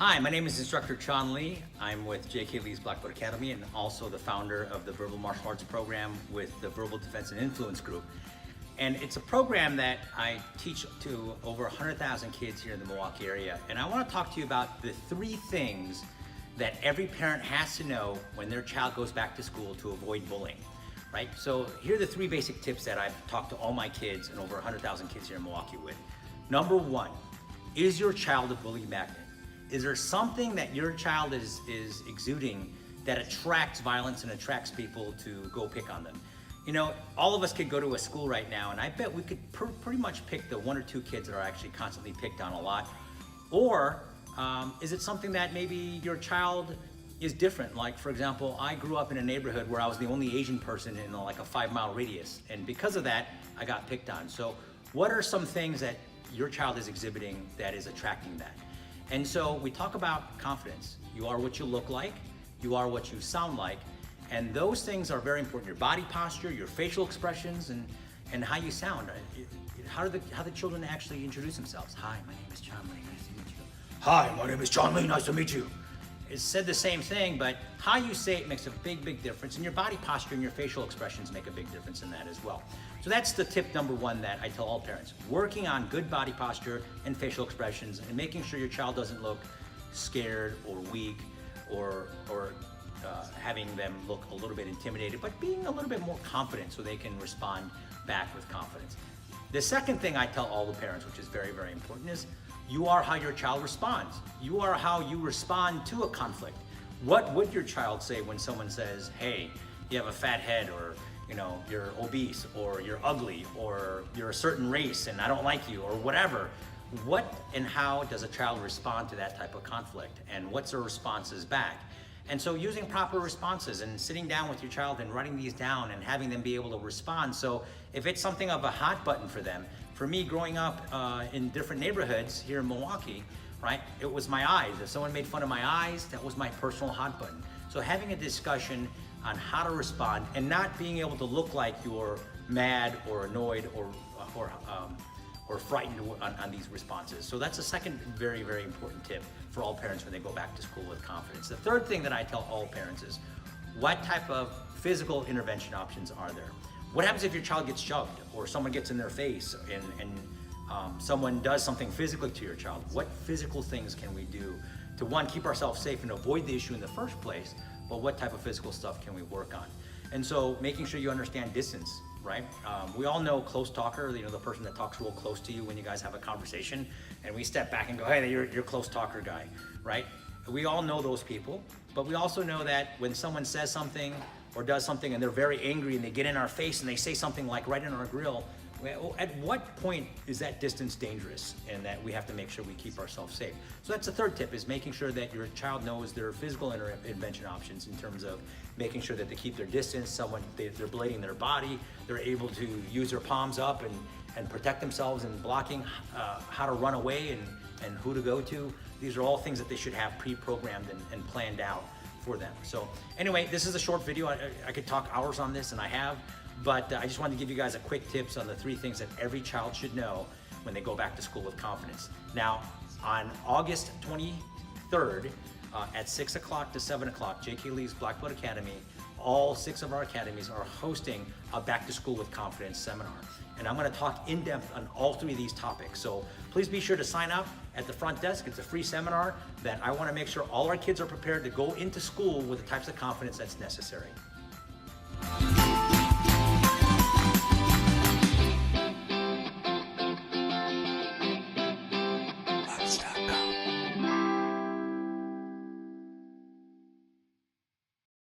Hi, my name is Instructor Chon Lee. I'm with J.K. Lee's Black Belt Academy and also the founder of the Verbal Martial Arts program with the Verbal Defense and Influence Group. And it's a program that I teach to over 100,000 kids here in the Milwaukee area. And I want to talk to you about the 3 things that every parent has to know when their child goes back to school to avoid bullying, right? So here are the 3 basic tips that I've talked to all my kids and over 100,000 kids here in Milwaukee with. Number 1, is your child a bully magnet? Is there something that your child is exuding that attracts violence and attracts people to go pick on them? You know, all of us could go to a school right now and I bet we could pretty much pick the 1 or 2 kids that are actually constantly picked on a lot. Or is it something that maybe your child is different? Like, for example, I grew up in a neighborhood where I was the only Asian person in like a 5-mile radius. And because of that, I got picked on. So what are some things that your child is exhibiting that is attracting that? And so we talk about confidence. You are what you look like, you are what you sound like, and those things are very important. Your body posture, your facial expressions, and how you sound. How the children actually introduce themselves. Hi, my name is Chon Lee, nice to meet you. Hi, my name is Chon Lee, nice to meet you. It's said the same thing, but how you say it makes a big difference, and your body posture and your facial expressions make a big difference in that as well. So that's the tip number 1 that I tell all parents. Working on good body posture and facial expressions and making sure your child doesn't look scared or weak or having them look a little bit intimidated, but being a little bit more confident so they can respond back with confidence. The second thing I tell all the parents, which is very important, is you are how your child responds. You are how you respond to a conflict. What would your child say when someone says, hey, you have a fat head, or you know, you're obese, or you're ugly, or you're a certain race and I don't like you, or whatever? What and how does a child respond to that type of conflict? And what's their responses back? And so using proper responses and sitting down with your child and writing these down and having them be able to respond. So if it's something of a hot button for them, for me growing up in different neighborhoods here in Milwaukee, right, it was my eyes. If someone made fun of my eyes, that was my personal hot button. So having a discussion on how to respond and not being able to look like you're mad or annoyed or frightened on these responses. So that's a second very important tip for all parents when they go back to school with confidence. The third thing that I tell all parents is, what type of physical intervention options are there? What happens if your child gets shoved or someone gets in their face and someone does something physically to your child? What physical things can we do to, 1, keep ourselves safe and avoid the issue in the first place, but what type of physical stuff can we work on? And so making sure you understand distance, right? We all know close talker, you know, the person that talks real close to you when you guys have a conversation, and we step back and go, hey, you're close talker guy, right? We all know those people, but we also know that when someone says something or does something and they're very angry and they get in our face and they say something like right in our grill, at what point is that distance dangerous, and that we have to make sure we keep ourselves safe? So that's the third tip, is making sure that your child knows their physical intervention options in terms of making sure that they keep their distance, they're blading their body, they're able to use their palms up and protect themselves, and blocking how to run away and who to go to. These are all things that they should have pre-programmed and planned out for them. So anyway, this is a short video. I could talk hours on this, and I have, but I just wanted to give you guys a quick tips on the 3 things that every child should know when they go back to school with confidence. Now, on August 23rd, at 6 o'clock to 7 o'clock, J.K. Lee's Black Belt Academy, all 6 of our academies are hosting a Back to School with Confidence seminar. And I'm going to talk in depth on all 3 of these topics. So please be sure to sign up at the front desk. It's a free seminar that I want to make sure all our kids are prepared to go into school with the types of confidence that's necessary.